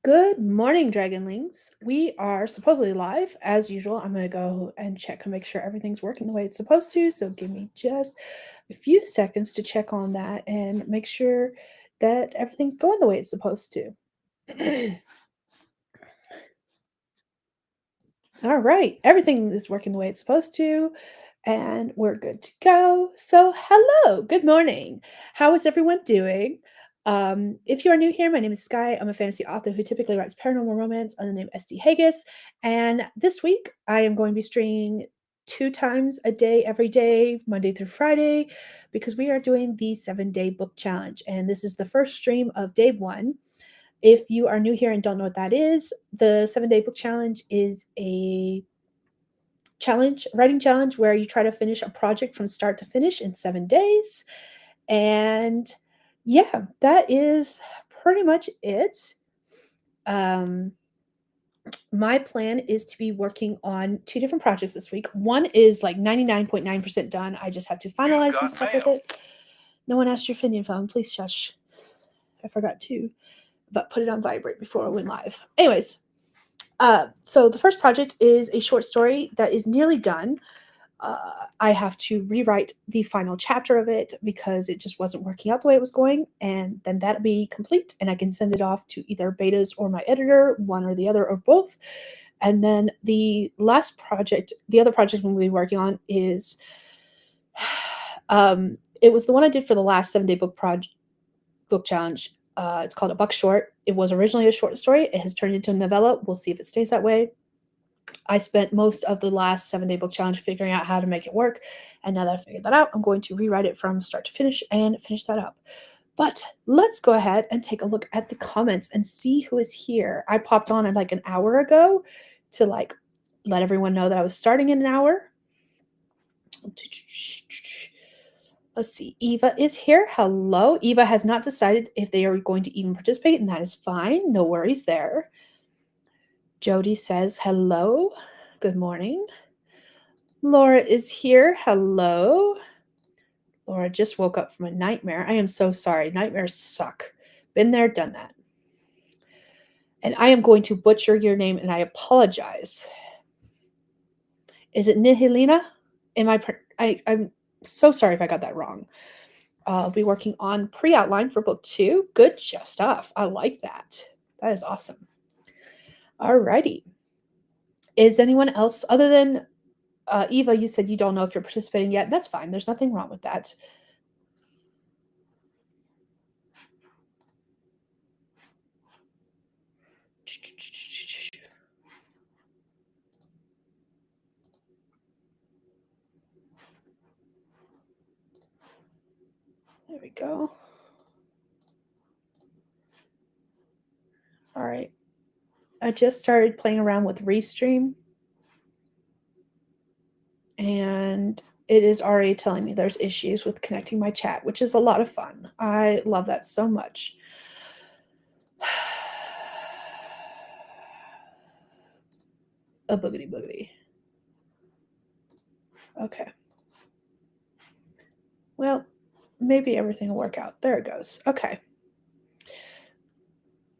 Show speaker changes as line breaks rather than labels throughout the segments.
Good morning, Dragonlings. We are supposedly live. As usual, I'm going to go and check and make sure everything's working the way it's supposed to. So give me just a few seconds to check on that and make sure that everything's going the way it's supposed to. All right, everything is working the way it's supposed to, and we're good to go. So, hello, good morning. How is everyone doing? If you are new here, my name is Skye. I'm a fantasy author who typically writes paranormal romance under the name SD Hegyes. And this week, I am going to be streaming 2 times a day, every day, Monday through Friday, because we are doing the 7-day book challenge. And this is the first stream of day one. If you are new here and don't know what that is, the 7-day book challenge is a writing challenge where you try to finish a project from start to finish in 7 days. And yeah, that is pretty much it. My plan is to be working on 2 different projects this week. One is like 99.9% done. I just have to finalize some stuff with it. No one asked your opinion phone. Please shush. I forgot to put it on vibrate before I went live. Anyways, so the first project is a short story that is nearly done. I have to rewrite the final chapter of it because it just wasn't working out the way it was going, and then that'll be complete, and I can send it off to either betas or my editor, one or the other or both. And then the last project, the other project we'll be working on is, it was the one I did for the last 7-day book challenge. It's called A Buck Short. It was originally a short story. It has turned into a novella. We'll see if it stays that way. I spent most of the last 7-day book challenge figuring out how to make it work. And now that I've figured that out, I'm going to rewrite it from start to finish and finish that up. But let's go ahead and take a look at the comments and see who is here. I popped on like an hour ago to like let everyone know that I was starting in an hour. Let's see. Eva is here. Hello. Eva has not decided if they are going to even participate, and that is fine. No worries there. Jody says hello. Good morning. Laura is here. Hello. Laura just woke up from a nightmare. I am so sorry. Nightmares suck. Been there, done that. And I am going to butcher your name, and I apologize. Is it Nihilina? I'm so sorry if I got that wrong. I'll be working on pre-outline for book 2. Good stuff. I like that. That is awesome. Alrighty. Is anyone else, other than Eva, you said you don't know if you're participating yet. That's fine. There's nothing wrong with that. There we go. All right. I just started playing around with Restream, and it is already telling me there's issues with connecting my chat, which is a lot of fun. I love that so much. A boogity boogity. Okay. Well, maybe everything will work out. There it goes. Okay.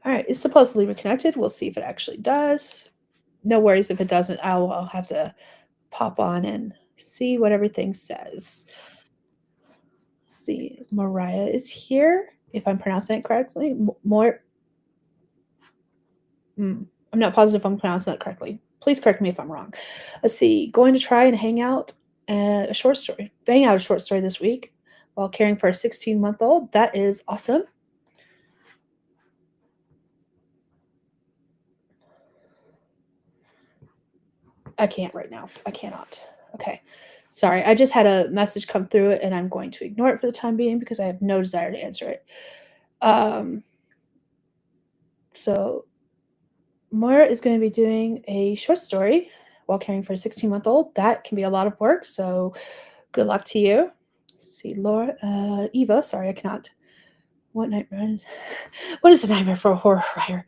All right. It's supposedly reconnected. We'll see if it actually does. No worries if it doesn't. I'll have to pop on and see what everything says. Let's see. Mariah is here, if I'm pronouncing it correctly. I'm not positive if I'm pronouncing that correctly. Please correct me if I'm wrong. Let's see. Going to try and bang out a short story this week while caring for a 16-month-old. That is awesome. I can't right now. I cannot. Okay. Sorry. I just had a message come through it, and I'm going to ignore it for the time being because I have no desire to answer it. So Moira is going to be doing a short story while caring for a 16-month-old. That can be a lot of work, so good luck to you. Let's see, Eva, sorry, I cannot. What is a nightmare for a horror writer?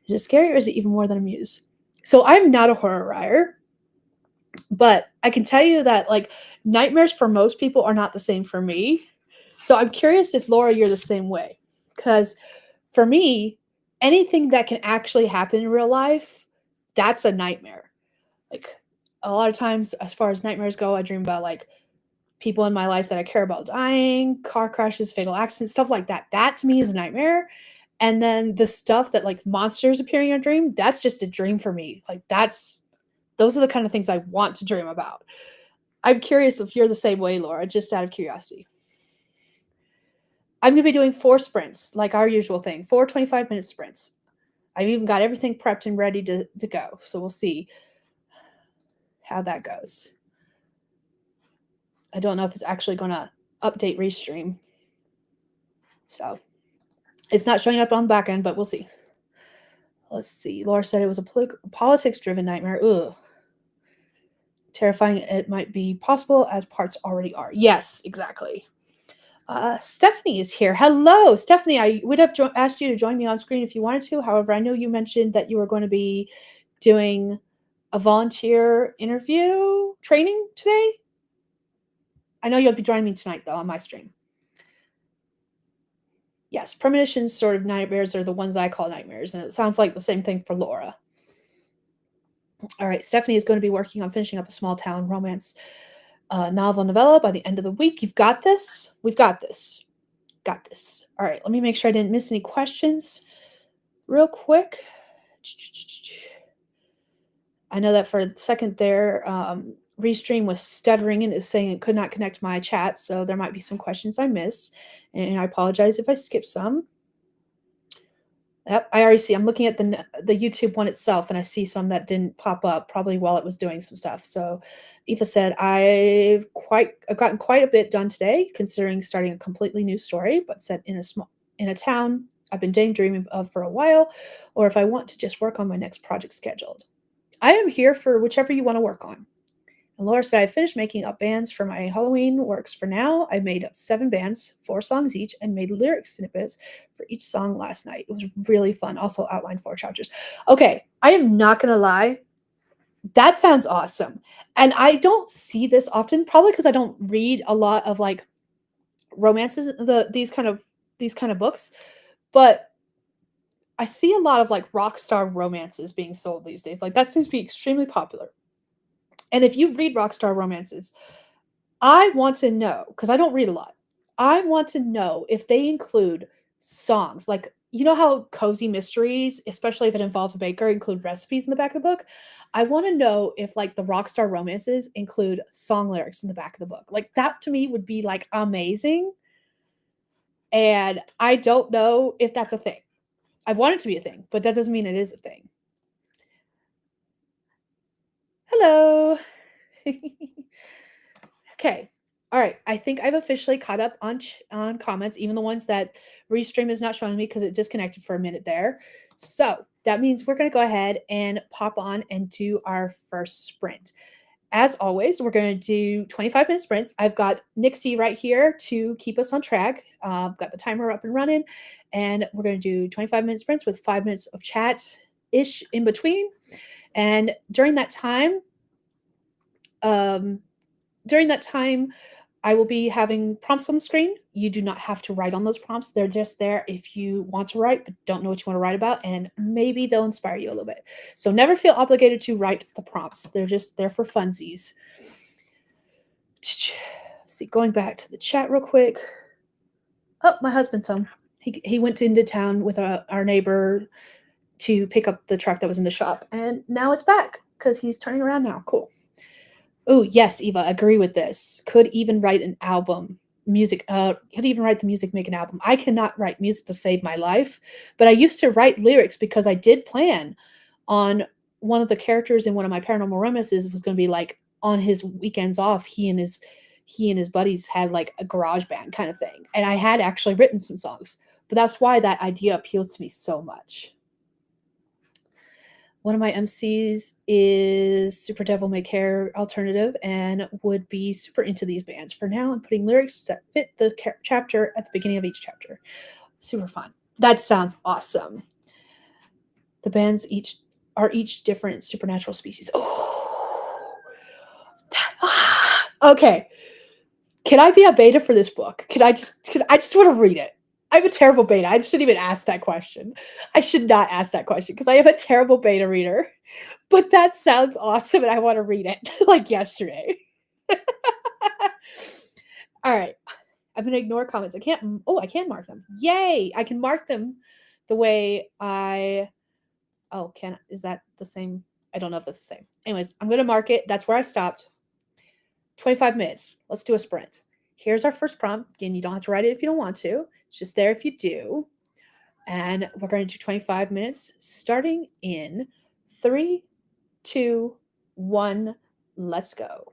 Is it scary, or is it even more than a muse? So I'm not a horror writer, but I can tell you that like nightmares for most people are not the same for me. So I'm curious if Laura, you're the same way, because for me, anything that can actually happen in real life, that's a nightmare. Like a lot of times, as far as nightmares go, I dream about like people in my life that I care about dying, car crashes, fatal accidents, stuff like that. That to me is a nightmare. And then the stuff that like monsters appearing in a dream, that's just a dream for me. Like those are the kind of things I want to dream about. I'm curious if you're the same way, Laura, just out of curiosity. I'm going to be doing 4 sprints, like our usual thing, 4 25-minute sprints. I've even got everything prepped and ready to go. So we'll see how that goes. I don't know if it's actually going to update Restream. So it's not showing up on the back end, but we'll see. Let's see. Laura said it was a politics-driven nightmare. Ugh. Terrifying it might be possible as parts already are. Yes, exactly. Stephanie is here. Hello, Stephanie. I would have asked you to join me on screen if you wanted to. However, I know you mentioned that you were going to be doing a volunteer interview training today. I know you'll be joining me tonight, though, on my stream. Yes, premonition sort of nightmares are the ones I call nightmares, and it sounds like the same thing for Laura. All right, Stephanie is going to be working on finishing up a small town romance novel novella by the end of the week. You've got this. We've got this. Got this. All right, let me make sure I didn't miss any questions real quick. I know that for a second there, Restream was stuttering and is saying it could not connect to my chat, so there might be some questions I missed, and I apologize if I skip some. Yep, I already see. I'm looking at the YouTube one itself, and I see some that didn't pop up, probably while it was doing some stuff. So, Aoife said, I've gotten quite a bit done today, considering starting a completely new story, but set in a town I've been daydreaming of for a while, or if I want to just work on my next project scheduled. I am here for whichever you want to work on. And Laura said, I finished making up bands for my Halloween works for now. I made up 7 bands, 4 songs each, and made lyric snippets for each song last night. It was really fun. Also outlined 4 chapters. Okay, I am not going to lie. That sounds awesome. And I don't see this often, probably because I don't read a lot of like romances, these kind of books. But I see a lot of like rock star romances being sold these days. Like that seems to be extremely popular. And if you read rock star romances, I want to know, because I don't read a lot. I want to know if they include songs. Like, you know how cozy mysteries, especially if it involves a baker, include recipes in the back of the book? I want to know if like the rock star romances include song lyrics in the back of the book. Like that to me would be like amazing. And I don't know if that's a thing. I want it to be a thing, but that doesn't mean it is a thing. Hello. Okay. All right. I think I've officially caught up on comments, even the ones that Restream is not showing me because it disconnected for a minute there. So that means we're going to go ahead and pop on and do our first sprint. As always, we're going to do 25-minute sprints. I've got Nixie right here to keep us on track. I've got the timer up and running, and we're going to do 25-minute sprints with 5 minutes of chat-ish in between. And during that time, I will be having prompts on the screen. You do not have to write on those prompts. They're just there if you want to write, but don't know what you want to write about, and maybe they'll inspire you a little bit. So never feel obligated to write the prompts. They're just there for funsies. See, going back to the chat real quick. Oh, my husband's home. He went into town with our neighbor to pick up the truck that was in the shop, and now it's back because he's turning around now. Cool. Oh, yes, Eva, agree with this. Could even write an album. Music, could even write the music, make an album. I cannot write music to save my life, but I used to write lyrics because I did plan on one of the characters in one of my paranormal romances was going to be like on his weekends off, he and his buddies had like a garage band kind of thing. And I had actually written some songs, but that's why that idea appeals to me so much. One of my MCs is Super Devil May Care Alternative and would be super into these bands. For now, I'm putting lyrics that fit the chapter at the beginning of each chapter. Super fun. That sounds awesome. The bands are each different supernatural species. Oh, okay. Can I be a beta for this book? I just want to read it. I'm a terrible beta. I shouldn't even ask that question. I should not ask that question because I am a terrible beta reader. But that sounds awesome and I want to read it like yesterday. All right. I'm going to ignore comments. I can't. Oh, I can mark them. Yay. I can mark them the way I. Oh, is that the same? I don't know if it's the same. Anyways, I'm going to mark it. That's where I stopped. 25 minutes. Let's do a sprint. Here's our first prompt. Again, you don't have to write it if you don't want to. It's just there if you do. And we're going to do 25 minutes starting in 3, 2, 1. Let's go.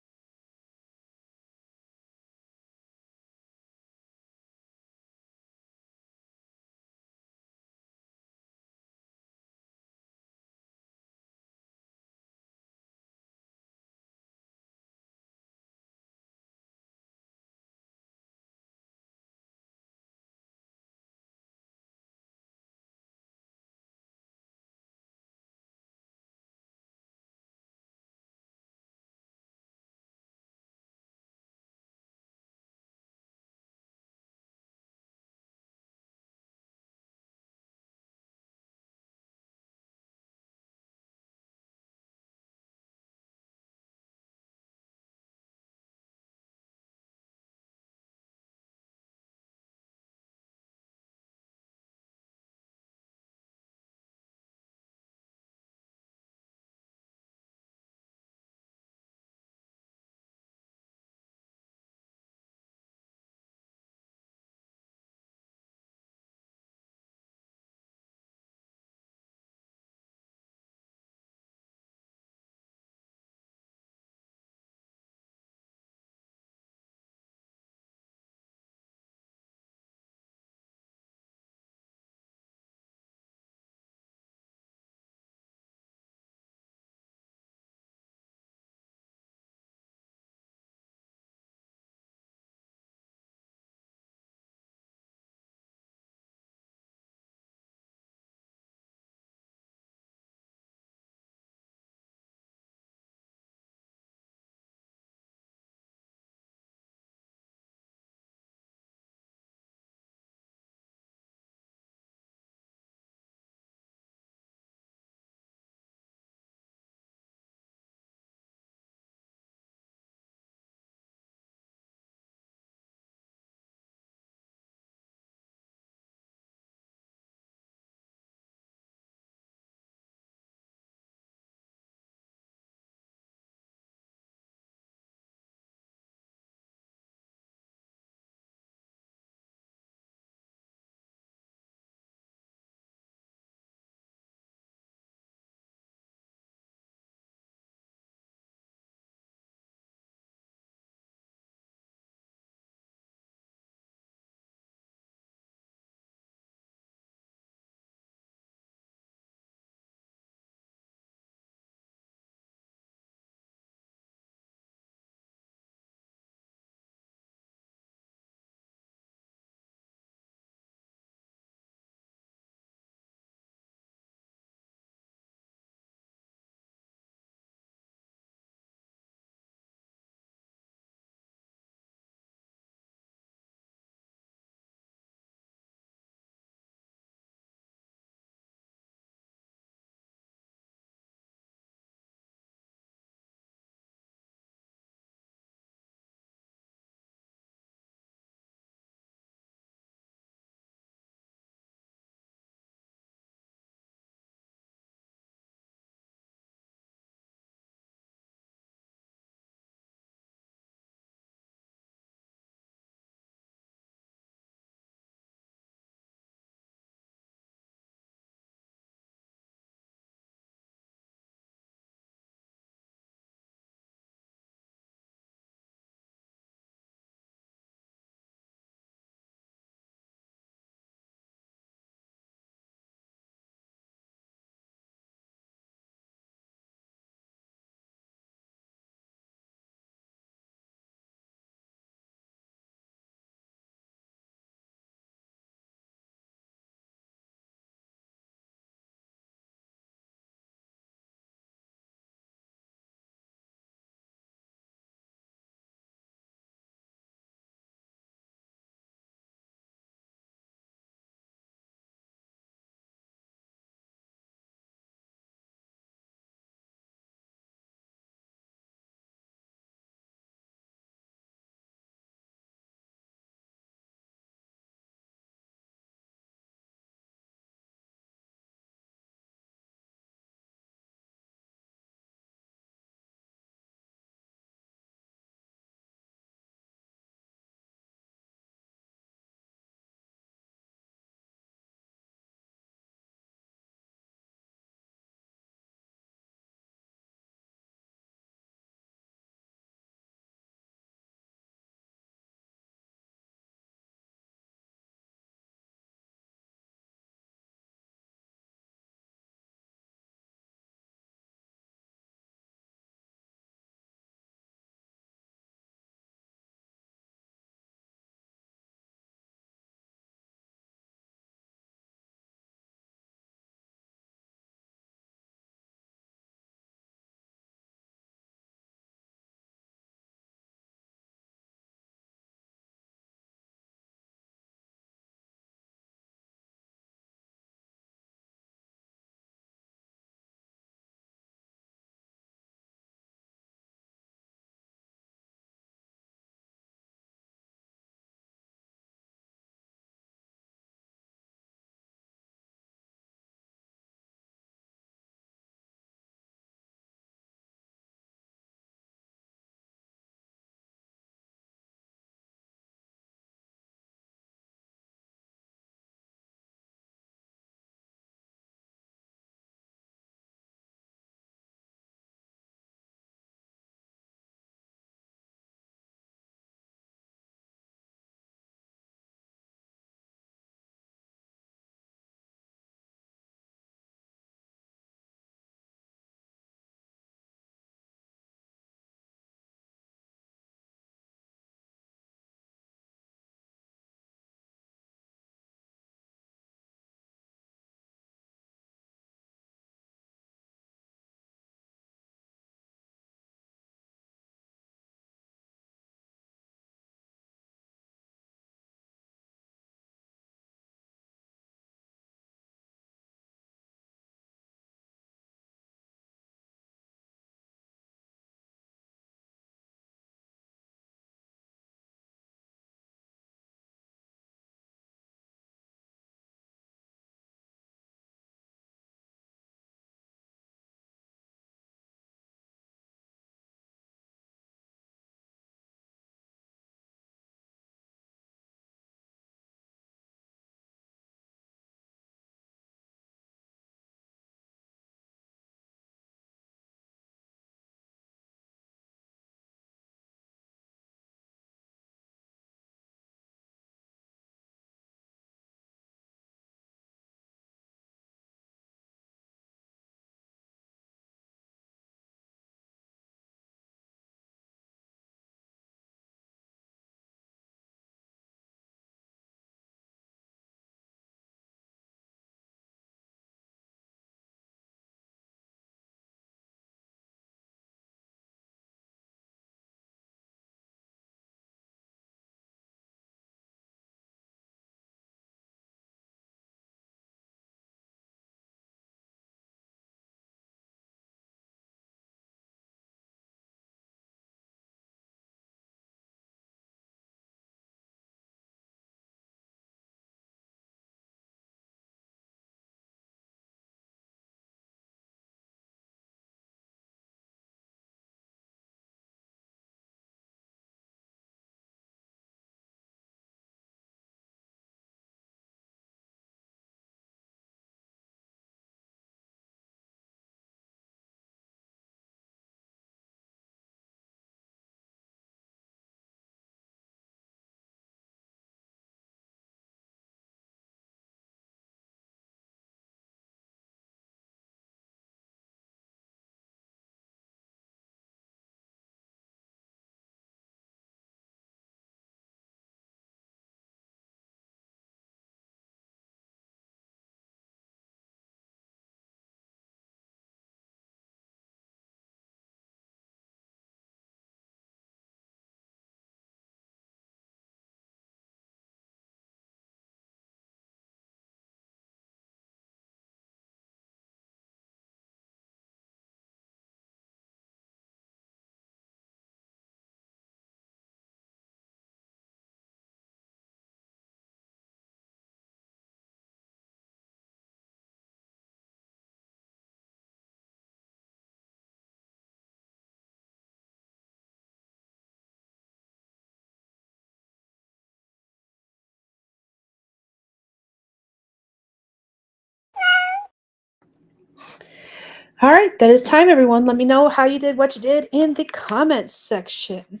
All right, that is time, everyone. Let me know how you did, what you did in the comments section.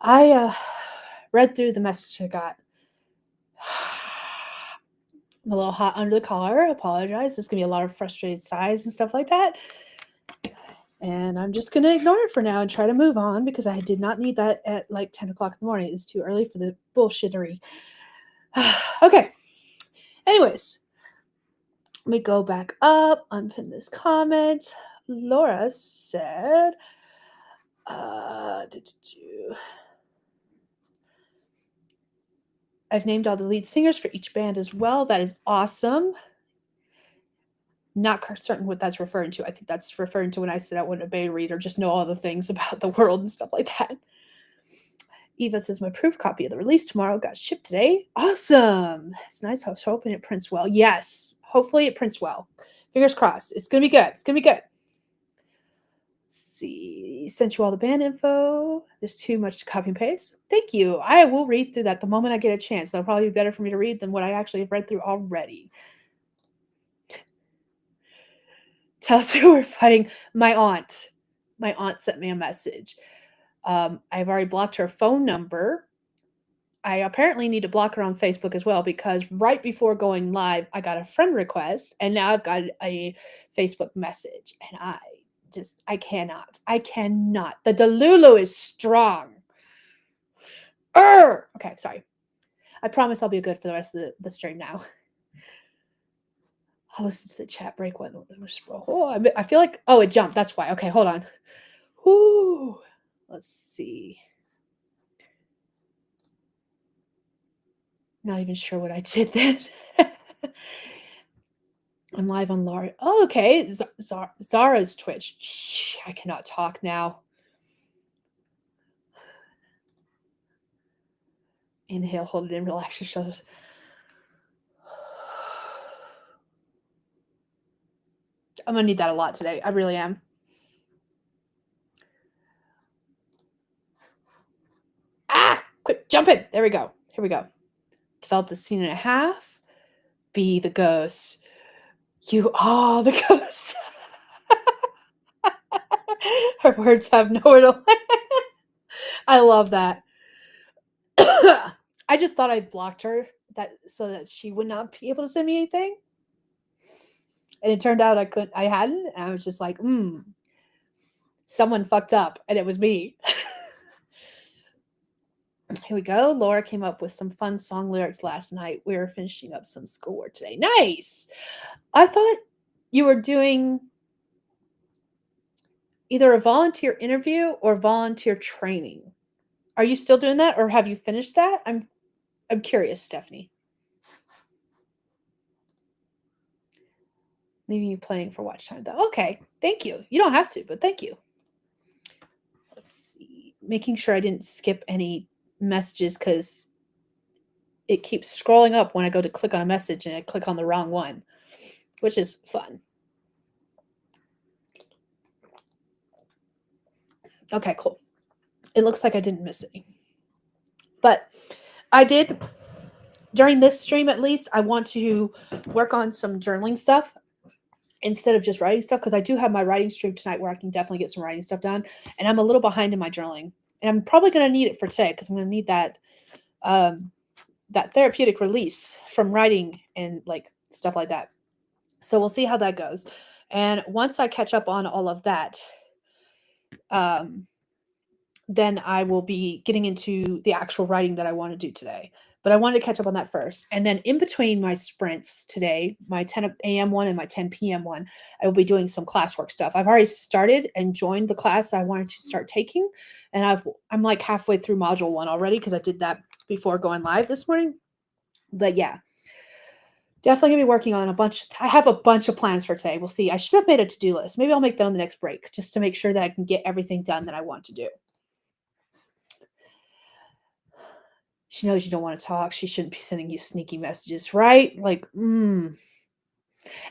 I read through the message I got. I'm a little hot under the collar. I apologize. There's gonna be a lot of frustrated sighs and stuff like that. And I'm just gonna ignore it for now and try to move on because I did not need that at like 10 o'clock in the morning. It's too early for the bullshittery. Okay. Anyways, let me go back up, unpin this comment. Laura said, I've named all the lead singers for each band as well. That is awesome. Not certain what that's referring to. I think that's referring to when I said I wouldn't obey read or just know all the things about the world and stuff like that. Eva says my proof copy of the release tomorrow got shipped today. Awesome. It's nice. I was hoping it prints well. Yes. Hopefully it prints well. Fingers crossed. It's going to be good. It's going to be good. Let's see. Sent you all the band info. There's too much to copy and paste. Thank you. I will read through that the moment I get a chance. That'll probably be better for me to read than what I actually have read through already. Tell us who we're fighting. My aunt. My aunt sent me a message. I've already blocked her phone number. I apparently need to block her on Facebook as well because right before going live, I got a friend request and now I've got a Facebook message and I cannot. The Delulu is strong. Okay, sorry. I promise I'll be good for the rest of the stream now. I'll listen to the chat break when I feel like, it jumped. That's why. Okay, hold on. Whoo. Let's see. Not even sure what I did then. I'm live on Laura. Oh, okay. Zara's Twitch. I cannot talk now. Inhale, hold it in, relax your shoulders. I'm going to need that a lot today. I really am. Quick, jump in. There we go. Here we go. Developed a scene and a half. Be the ghost. You are the ghost. Her words have nowhere to land. I love that. I just thought I blocked her so that she would not be able to send me anything. And it turned out I hadn't. And I was just like, someone fucked up and it was me. Here we go. Laura came up with some fun song lyrics last night. We were finishing up some schoolwork today. Nice. I thought you were doing either a volunteer interview or volunteer training. Are you still doing that or have you finished that? I'm curious, Stephanie. Leaving you playing for watch time though. Okay. Thank you. You don't have to, but thank you. Let's see. Making sure I didn't skip any messages because it keeps scrolling up when I go to click on a message and I click on the wrong one, which is fun. Okay, cool. It looks like I didn't miss any. But I did, during this stream at least, I want to work on some journaling stuff instead of just writing stuff because I do have my writing stream tonight where I can definitely get some writing stuff done. And I'm a little behind in my journaling. And I'm probably going to need it for today because I'm going to need that that therapeutic release from writing and like stuff like that. So we'll see how that goes. And once I catch up on all of that, then I will be getting into the actual writing that I want to do today. But I wanted to catch up on that first. And then in between my sprints today, my 10 a.m. one and my 10 p.m. one, I will be doing some classwork stuff. I've already started and joined the class I wanted to start taking. And I'm like halfway through module 1 already because I did that before going live this morning. But yeah, definitely going to be working on I have a bunch of plans for today. We'll see. I should have made a to-do list. Maybe I'll make that on the next break just to make sure that I can get everything done that I want to do. She knows you don't want to talk. She shouldn't be sending you sneaky messages, right? Like, And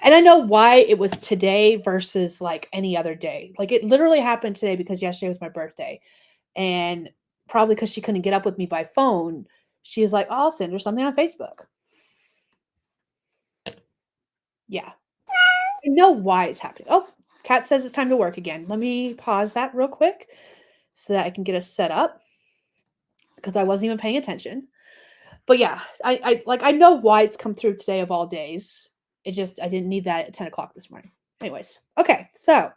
I know why it was today versus like any other day. Like it literally happened today because yesterday was my birthday. And probably because she couldn't get up with me by phone, she was like, I'll send her something on Facebook. Yeah. I know why it's happening. Oh, cat says it's time to work again. Let me pause that real quick so that I can get us set up because I wasn't even paying attention. But yeah, I know why it's come through today of all days. It just I didn't need that at 10 o'clock this morning. Anyways, okay, so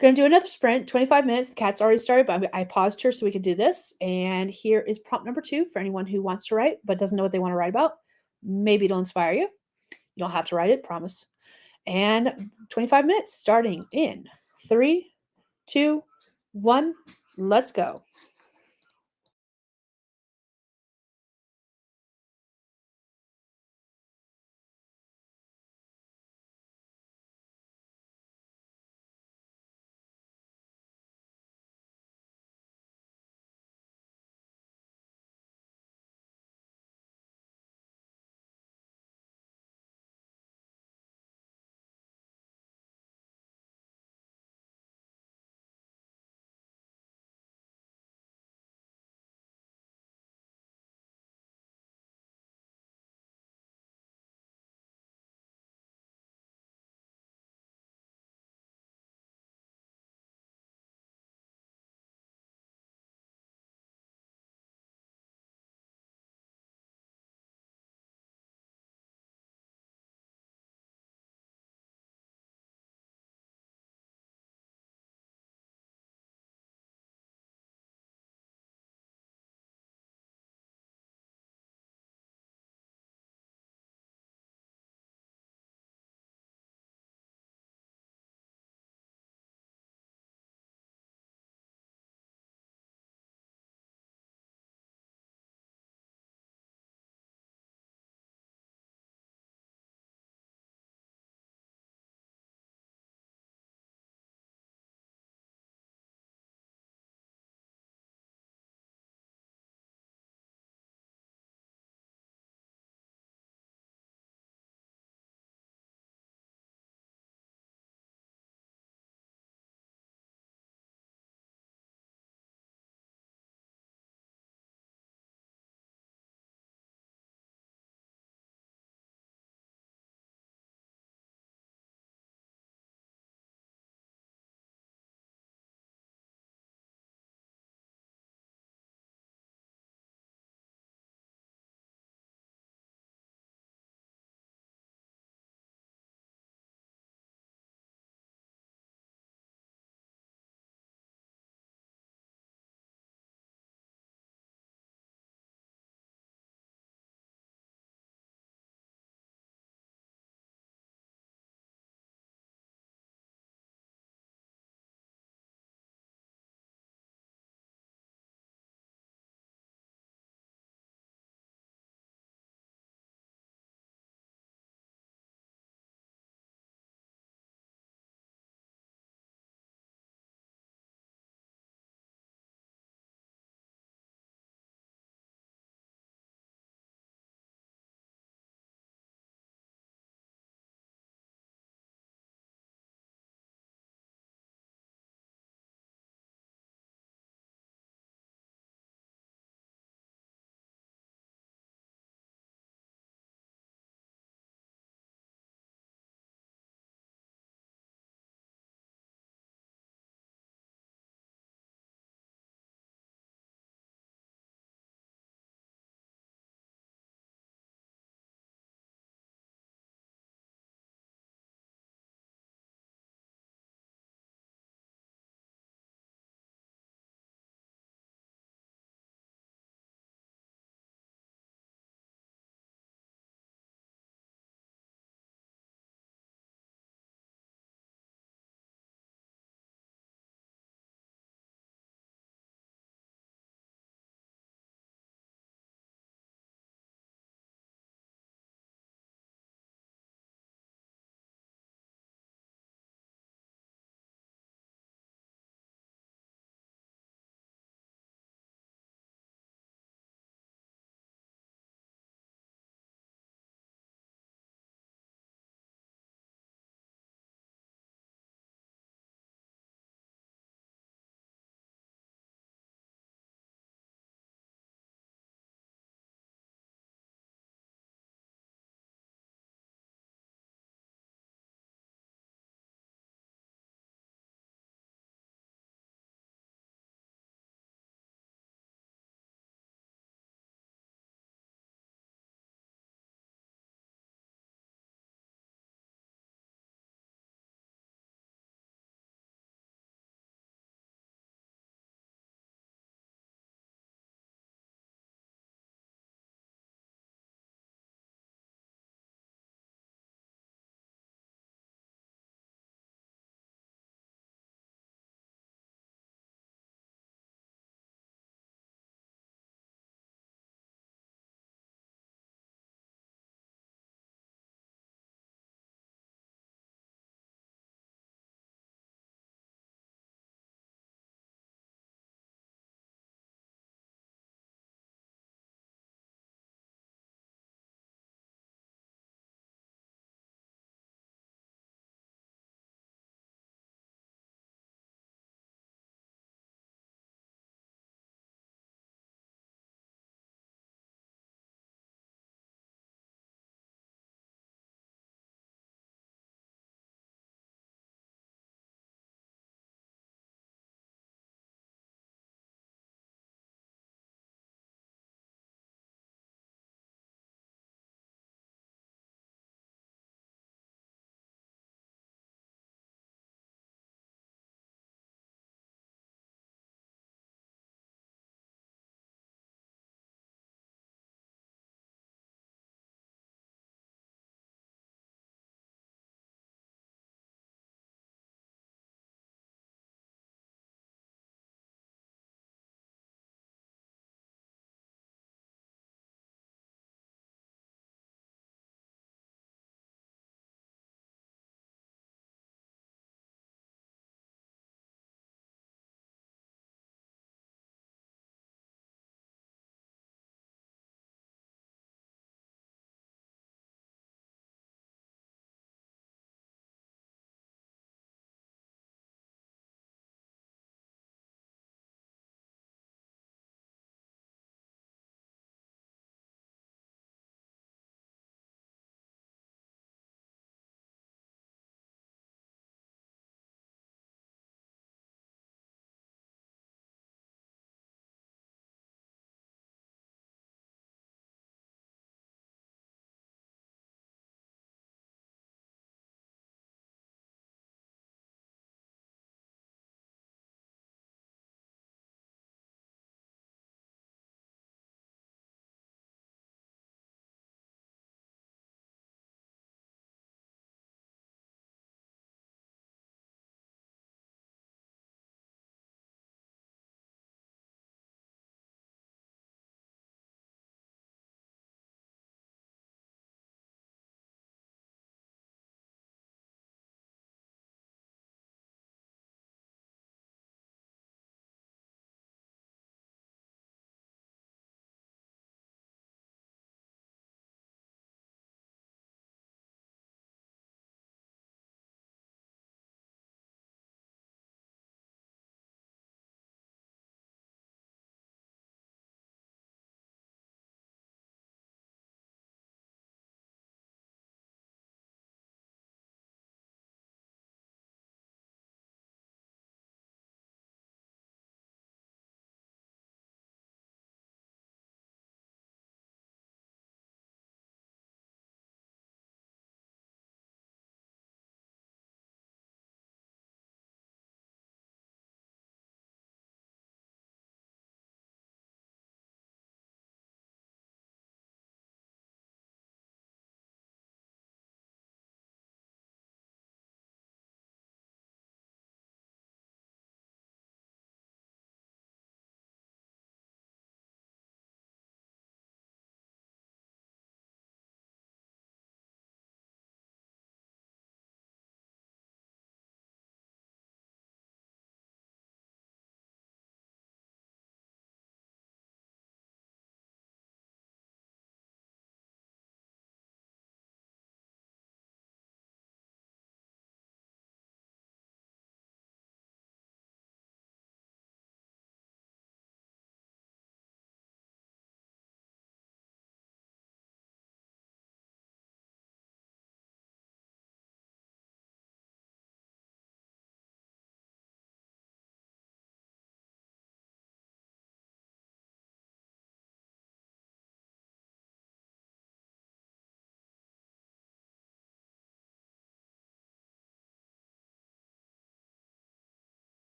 gonna do another sprint, 25 minutes. The cat's already started, but I paused her so we could do this. And here is prompt number 2 for anyone who wants to write but doesn't know what they want to write about. Maybe it'll inspire you. You don't have to write it, promise. And 25 minutes starting in 3, 2, 1. Let's go.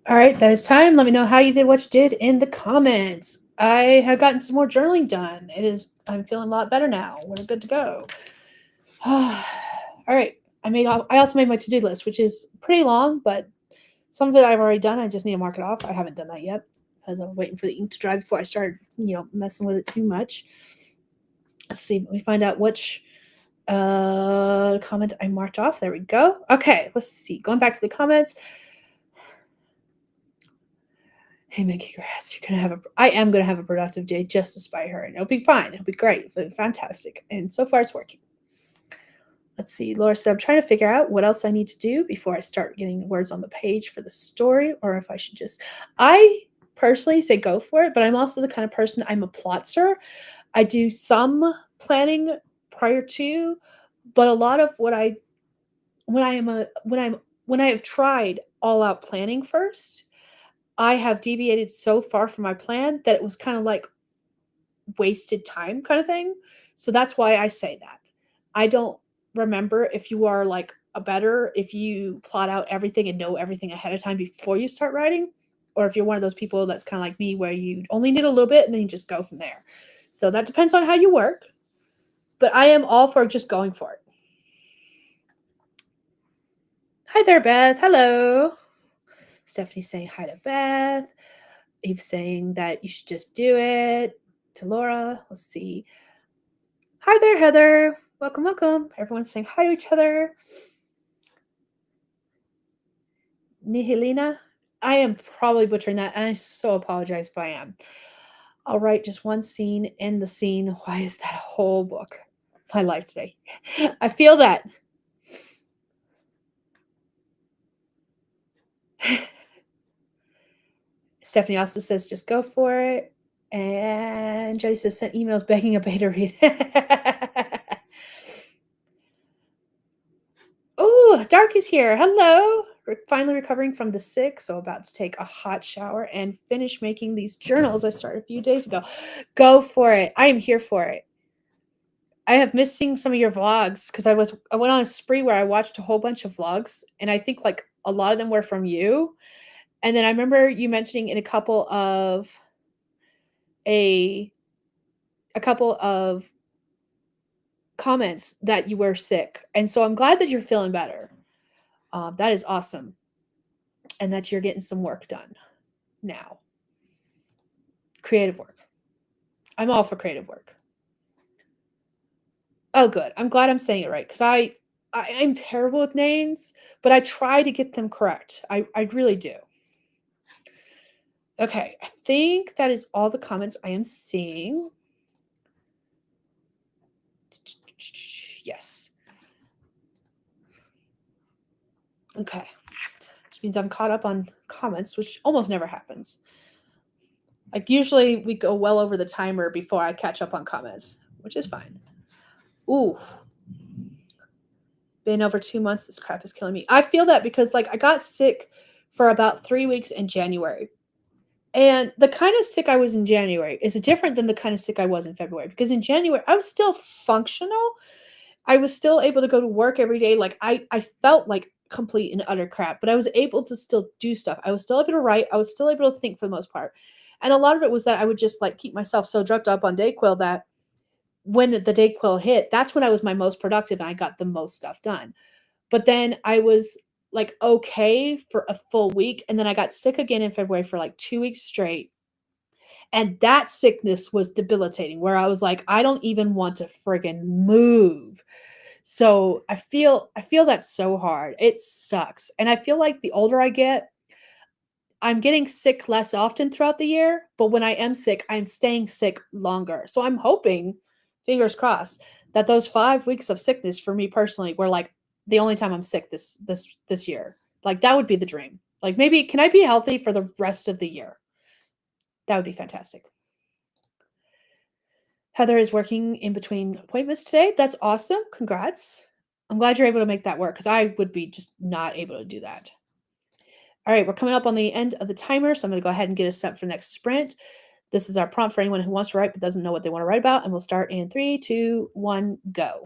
All right, that is time. Let me know how you did, what you did in the comments. I have gotten some more journaling done. I'm feeling a lot better now. We're good to go. All right, I also made my to-do list, which is pretty long, but some of it I've already done. I just need to mark it off. I haven't done that yet because I'm waiting for the ink to dry before I start, messing with it too much. Let's see. Let me find out which comment I marked off. There we go. Okay, let's see. Going back to the comments. Hey, Mickey Grass, I am gonna have a productive day just to spite her, and it'll be fine. It'll be great. It'll be fantastic. And so far, it's working. Let's see. Laura said, I'm trying to figure out what else I need to do before I start getting the words on the page for the story, or if I should just. I personally say go for it, but I'm also the kind of person, I'm a plotzer. I do some planning prior to, but a lot of what I when I am a when I have tried all out planning first, I have deviated so far from my plan that it was kind of like wasted time kind of thing. So that's why I say that. I don't remember if you are like if you plot out everything and know everything ahead of time before you start writing, or if you're one of those people that's kind of like me where you only need a little bit and then you just go from there. So that depends on how you work, but I am all for just going for it. Hi there, Beth. Hello. Stephanie's saying hi to Beth. Eve's saying that you should just do it. To Laura, let's see. Hi there, Heather. Welcome, welcome. Everyone's saying hi to each other. Nihilina, I am probably butchering that, and I so apologize if I am. I'll write just one scene in the scene. Why is that whole book? My life today. I feel that. Stephanie also says just go for it. And Jody says sent emails begging a beta read. Oh, Dark is here. Hello. We're finally recovering from the sick, so about to take a hot shower and finish making these journals I started a few days ago. Go for it. I am here for it. I have missed seeing some of your vlogs because I went on a spree where I watched a whole bunch of vlogs, and I think like a lot of them were from you. And then I remember you mentioning in a couple of comments that you were sick, and so I'm glad that you're feeling better. That is awesome, and that you're getting some work done now. Creative work. I'm all for creative work. Oh, good. I'm glad I'm saying it right because I'm terrible with names, but I try to get them correct. I really do. Okay, I think that is all the comments I am seeing. Yes. Okay. Which means I'm caught up on comments, which almost never happens. Like usually we go well over the timer before I catch up on comments, which is fine. Ooh. Been over 2 months. This crap is killing me. I feel that because like I got sick for about 3 weeks in January. And the kind of sick I was in January is different than the kind of sick I was in February because in January I was still functional. I was still able to go to work every day. Like I felt like complete and utter crap, but I was able to still do stuff. I was still able to write. I was still able to think for the most part. And a lot of it was that I would just like keep myself so drugged up on Dayquil that when the Dayquil hit, that's when I was my most productive and I got the most stuff done. But then I was like okay for a full week and then I got sick again in February for like 2 weeks straight. And that sickness was debilitating where I was like I don't even want to friggin' move. So I feel that so hard. It sucks. And I feel like the older I get, I'm getting sick less often throughout the year, but when I am sick, I'm staying sick longer. So I'm hoping, fingers crossed, that those 5 weeks of sickness for me personally were like the only time I'm sick this year. Like that would be the dream. Like maybe can I be healthy for the rest of the year? That would be fantastic. Heather is working in between appointments today. That's awesome. Congrats. I'm glad you're able to make that work because I would be just not able to do that. All right, we're coming up on the end of the timer, so I'm going to go ahead and get us set for the next sprint. This is our prompt for anyone who wants to write but doesn't know what they want to write about, and we'll start in 3, 2, 1, go.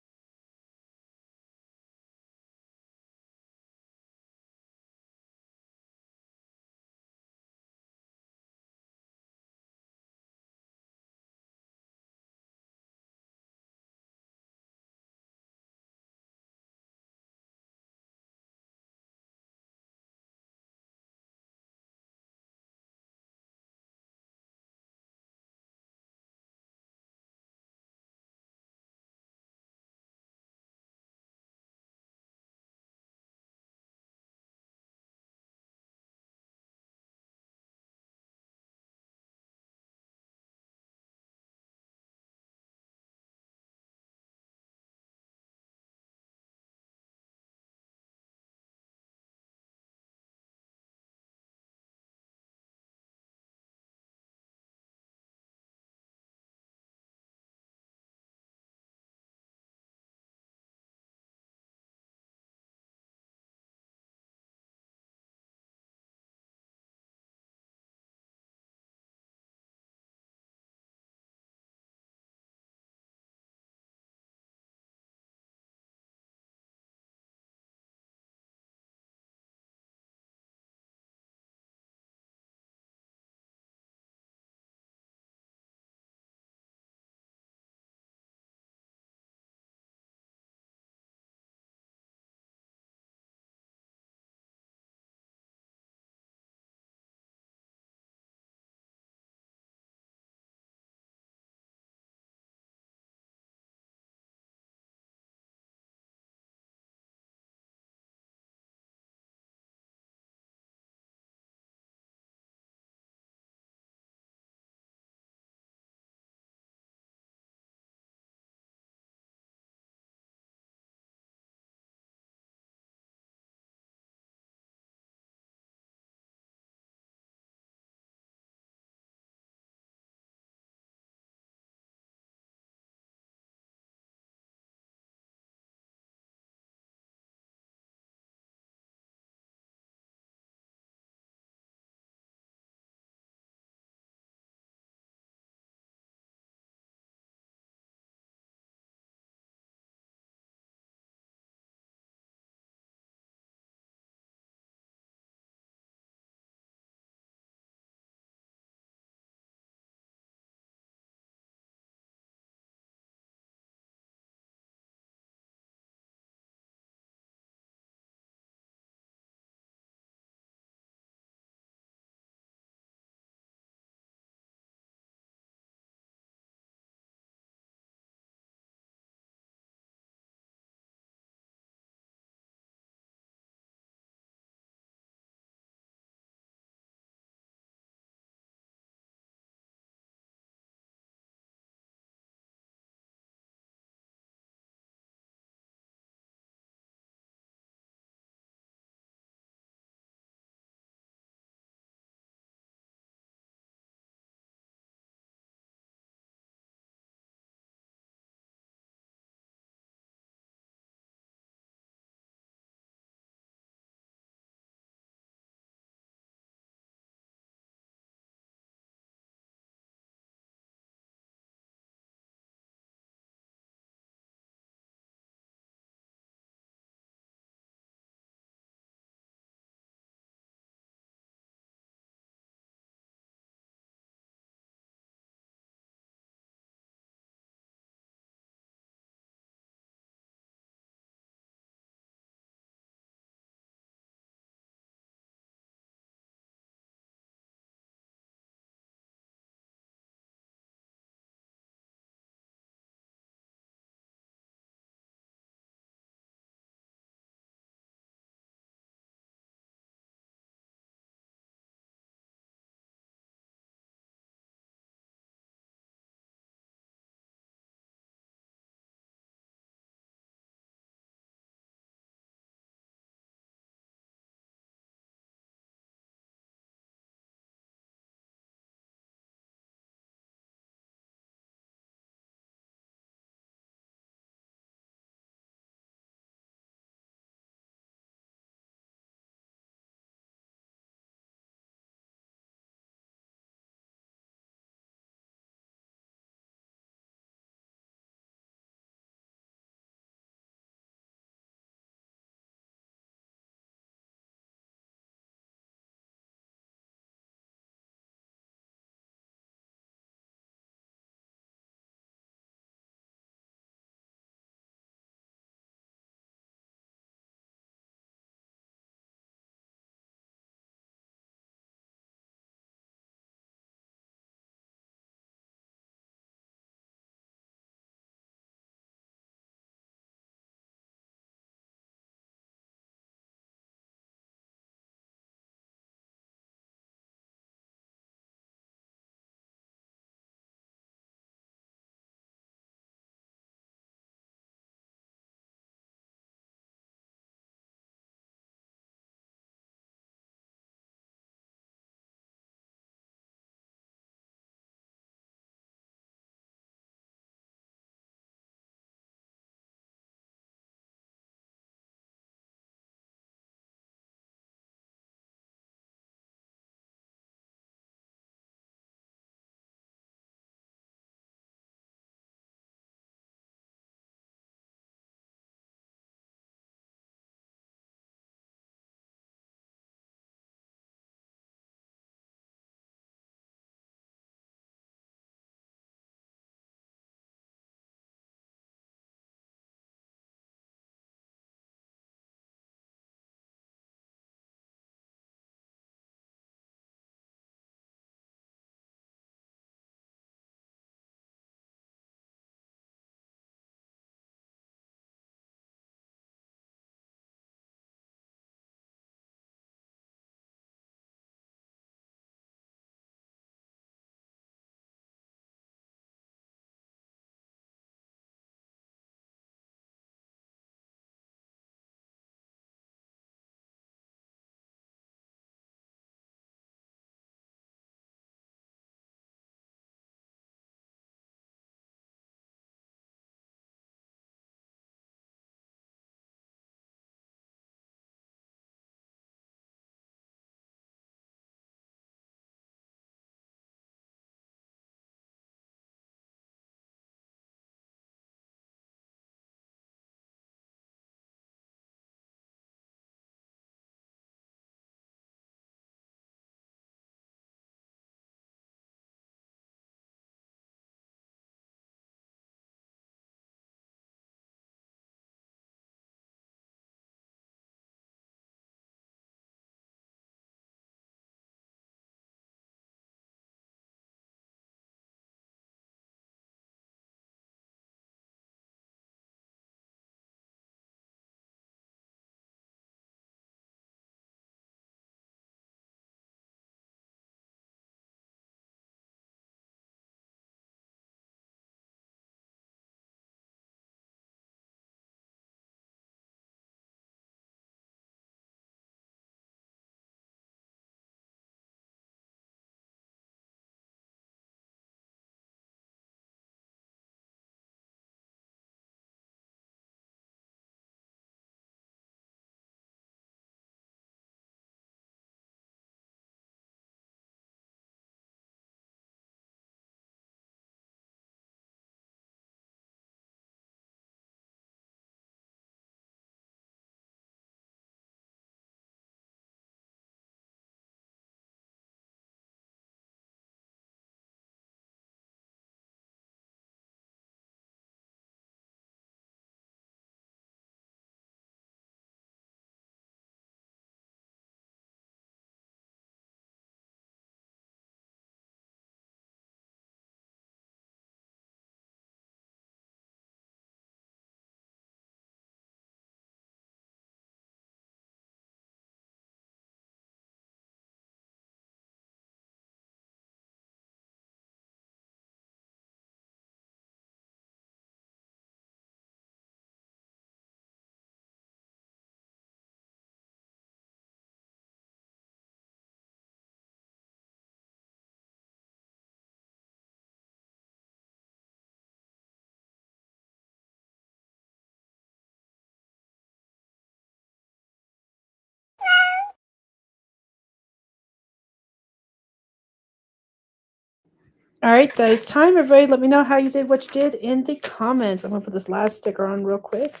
All right, that is time. Everybody, let me know how you did, what you did in the comments. I'm going to put this last sticker on real quick.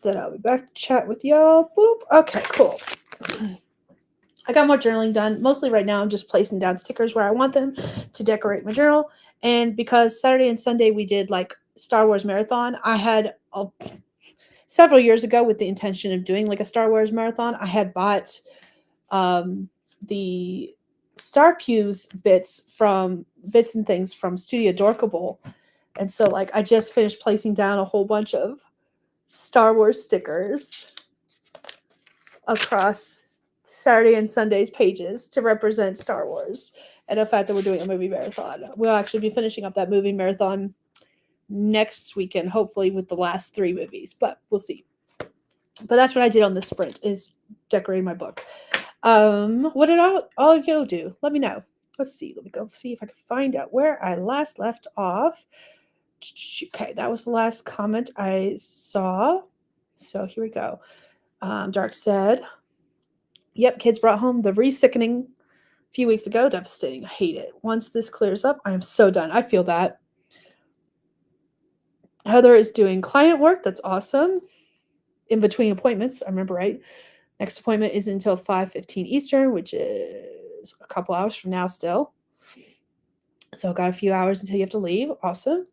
Then I'll be back to chat with y'all. Boop. Okay, cool. I got more journaling done. Mostly right now, I'm just placing down stickers where I want them to decorate my journal. And because Saturday and Sunday we did like Star Wars marathon, I had several years ago with the intention of doing like a Star Wars marathon. I had bought the Star Pews bits and things from Studio Dorkable. And so like I just finished placing down a whole bunch of Star Wars stickers across Saturday and Sunday's pages to represent Star Wars and the fact that we're doing a movie marathon. We'll actually be finishing up that movie marathon next weekend, hopefully with the last 3 movies, but we'll see. But that's what I did on this sprint, is decorating my book. What did all of you do? Let me know. Let's see. Let me go see if I can find out where I last left off. Okay, that was the last comment I saw. So here we go. Dark said, yep, kids brought home the re-sickening a few weeks ago. Devastating. I hate it. Once this clears up, I am so done. I feel that. Heather is doing client work. That's awesome. In between appointments, I remember right. Next appointment is until 5:15 Eastern, which is a couple hours from now still. So got a few hours until you have to leave. Awesome.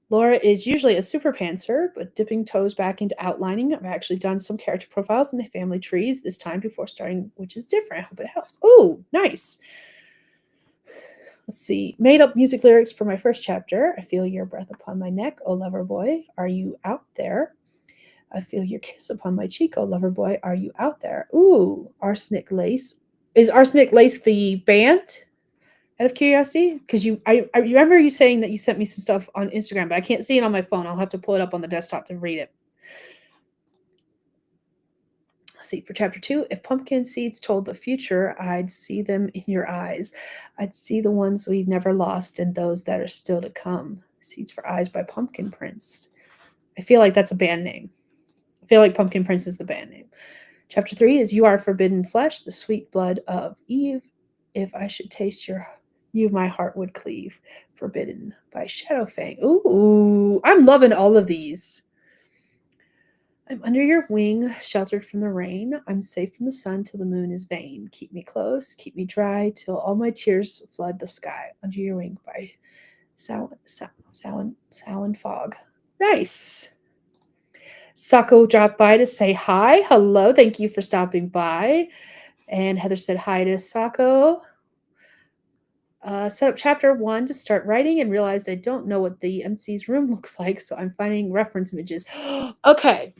Laura is usually a super pantser, but dipping toes back into outlining. I've actually done some character profiles in the family trees this time before starting, which is different. I hope it helps. Oh, nice. Let's see. Made up music lyrics for my first chapter. I feel your breath upon my neck, oh lover boy, are you out there? I feel your kiss upon my cheek, oh lover boy, are you out there? Ooh, Arsenic Lace. Is Arsenic Lace the band? Out of curiosity, because I remember you saying that you sent me some stuff on Instagram, but I can't see it on my phone. I'll have to pull it up on the desktop to read it. Let's see, for chapter 2, if pumpkin seeds told the future, I'd see them in your eyes. I'd see the ones we've never lost and those that are still to come. Seeds for Eyes by Pumpkin Prince. I feel like that's a band name. I feel like Pumpkin Prince is the band name. Chapter 3 is You Are Forbidden Flesh, the sweet blood of Eve. If I should taste you, my heart would cleave. Forbidden by Shadowfang. Ooh, I'm loving all of these. I'm under your wing, sheltered from the rain. I'm safe from the sun till the moon is vain. Keep me close, keep me dry, till all my tears flood the sky. Under your wing by Samhain Fog. Nice. Sako dropped by to say hi. Hello, thank you for stopping by. And Heather said hi to Sako. Set up chapter 1 to start writing and realized I don't know what the MC's room looks like, so I'm finding reference images. Okay.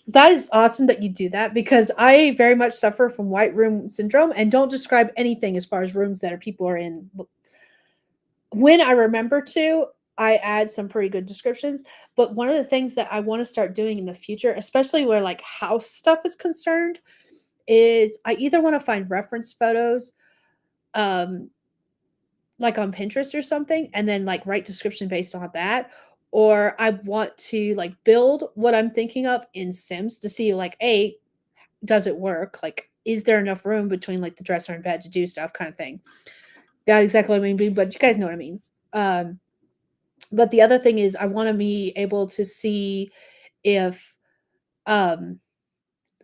That is awesome that you do that, because I very much suffer from white room syndrome and don't describe anything as far as rooms that people are in. When I remember to, I add some pretty good descriptions. But one of the things that I want to start doing in the future, especially where like house stuff is concerned, is I either want to find reference photos like on Pinterest or something, and then like write description based on that. Or I want to like build what I'm thinking of in Sims to see like, A, does it work? Like, is there enough room between like the dresser and bed to do stuff kind of thing? Not exactly what I mean, but you guys know what I mean. But the other thing is I want to be able to see if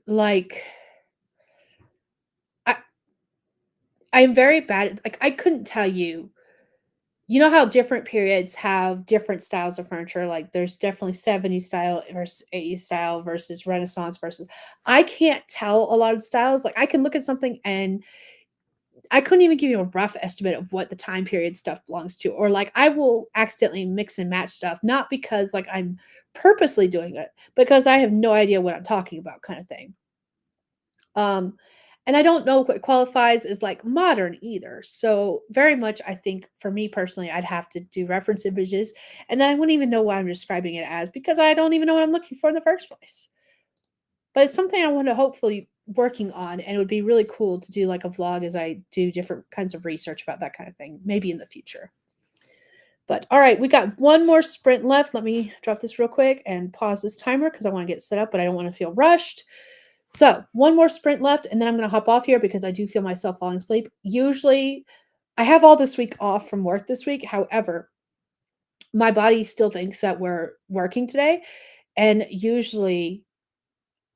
like I I'm very bad at, like I couldn't tell you. You know how different periods have different styles of furniture? Like there's definitely 70s style versus 80s style versus Renaissance versus I can't tell a lot of styles. Like I can look at something and I couldn't even give you a rough estimate of what the time period stuff belongs to. Or like I will accidentally mix and match stuff, not because like I'm purposely doing it, because I have no idea what I'm talking about, kind of thing. And I don't know what qualifies as like modern either. So very much I think for me personally, I'd have to do reference images, and then I wouldn't even know what I'm describing it as because I don't even know what I'm looking for in the first place. But it's something I want to hopefully working on, and it would be really cool to do like a vlog as I do different kinds of research about that kind of thing, maybe in the future. But all right, we got one more sprint left. Let me drop this real quick and pause this timer because I want to get set up, but I don't want to feel rushed. So one more sprint left, and then I'm going to hop off here because I do feel myself falling asleep. Usually I have all this week off from work this week. However, my body still thinks that we're working today. And usually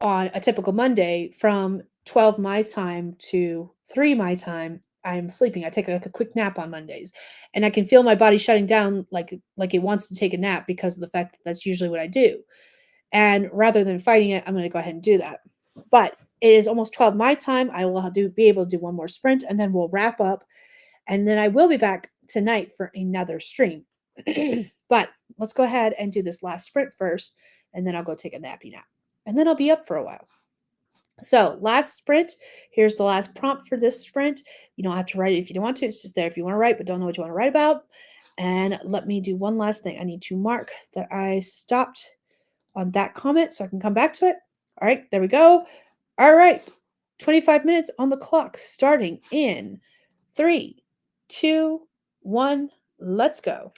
on a typical Monday from 12 my time to 3 my time, I'm sleeping. I take like a quick nap on Mondays. And I can feel my body shutting down like it wants to take a nap because of the fact that that's usually what I do. And rather than fighting it, I'm going to go ahead and do that. But it is almost 12 my time. I will be able to do one more sprint and then we'll wrap up and then I will be back tonight for another stream. But let's go ahead and do this last sprint first, and then I'll go take a nappy nap. And then I'll be up for a while. So, last sprint. Here's the last prompt for this sprint. You don't have to write it if you don't want to. It's just there if you want to write, but don't know what you want to write about. And let me do one last thing. I need to mark that I stopped on that comment so I can come back to it. All right, there we go. All right, 25 minutes on the clock starting in 3, 2, 1. Let's go.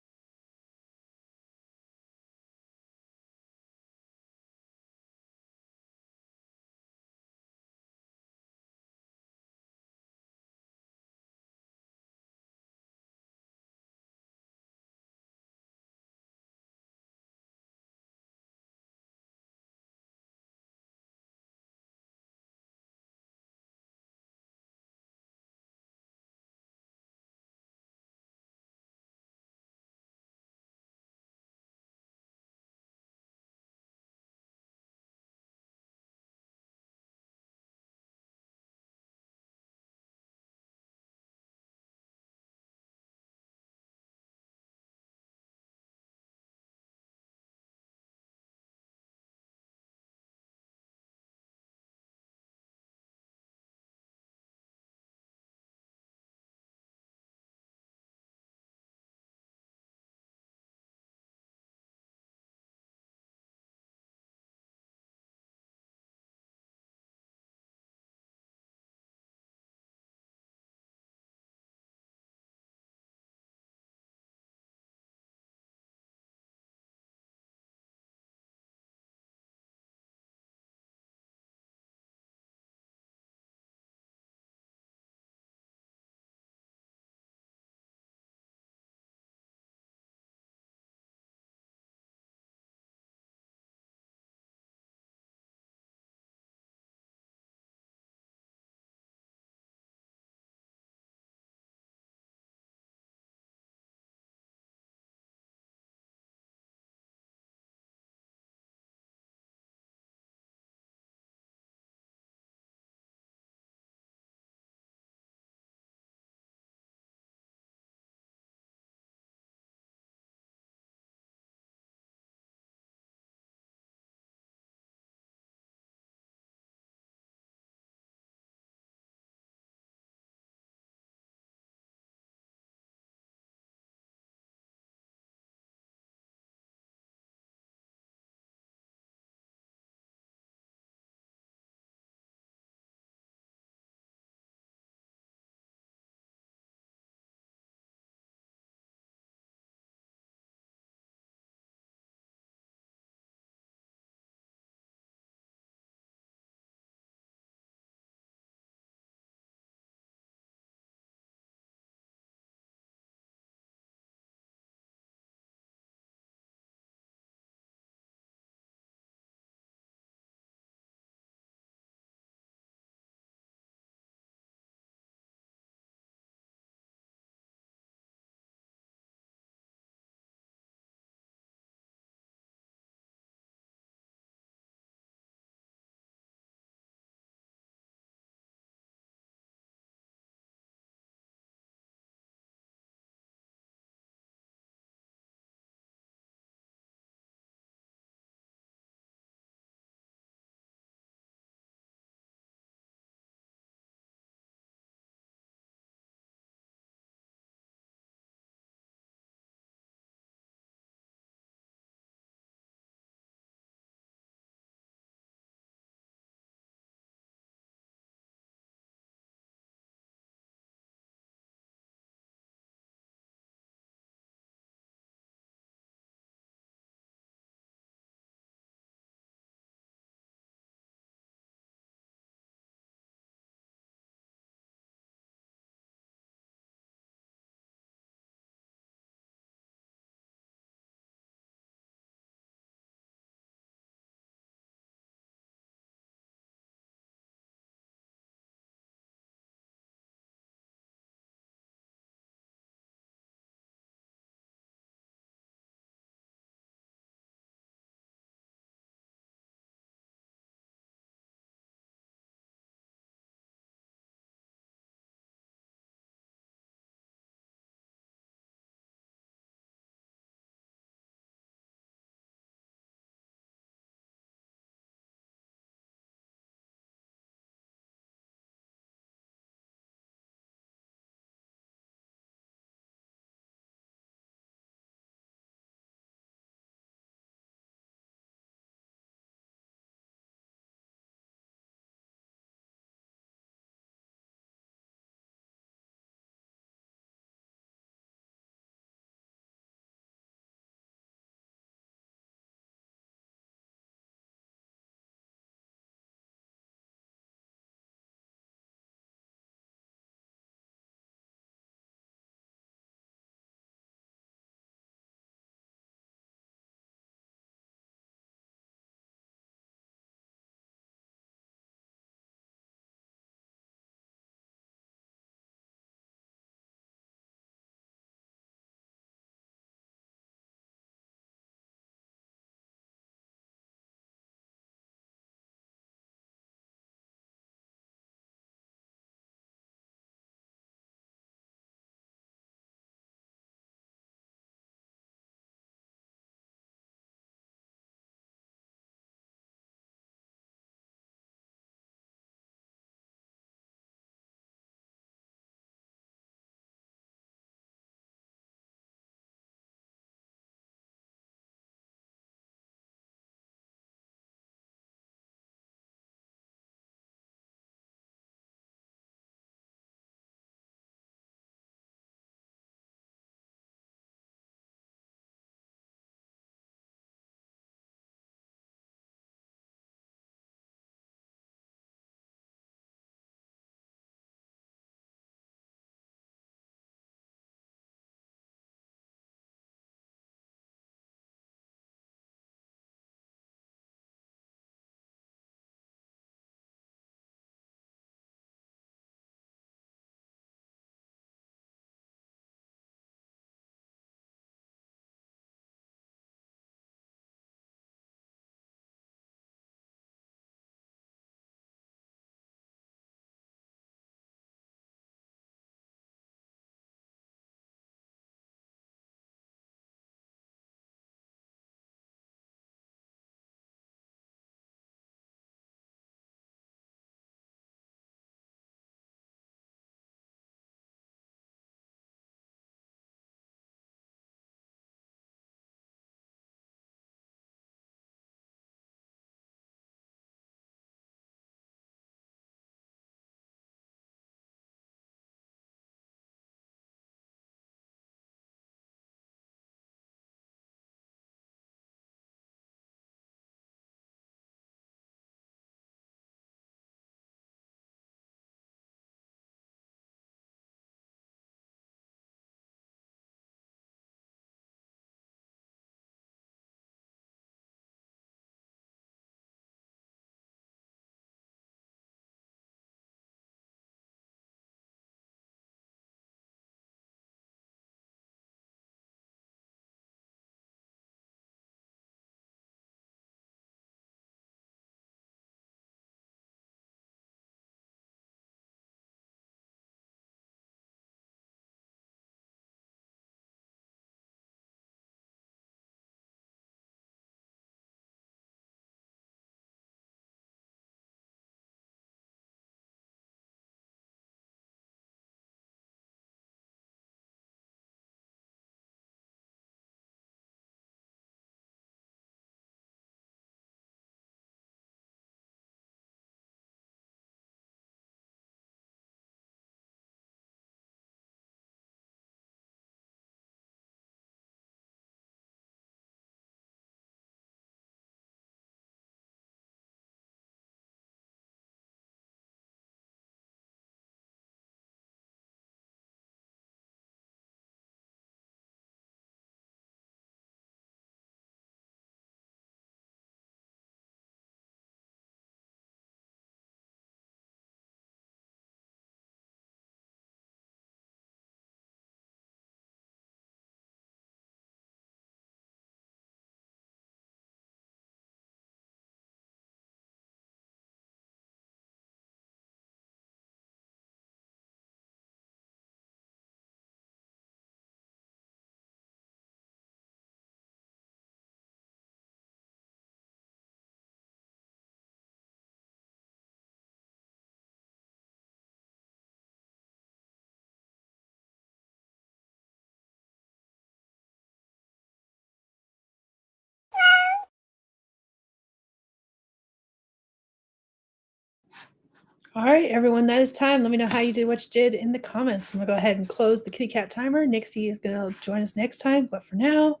All right, everyone, that is time. Let me know how you did what you did in the comments. I'm going to go ahead and close the kitty cat timer. Nixie is going to join us next time. But for now,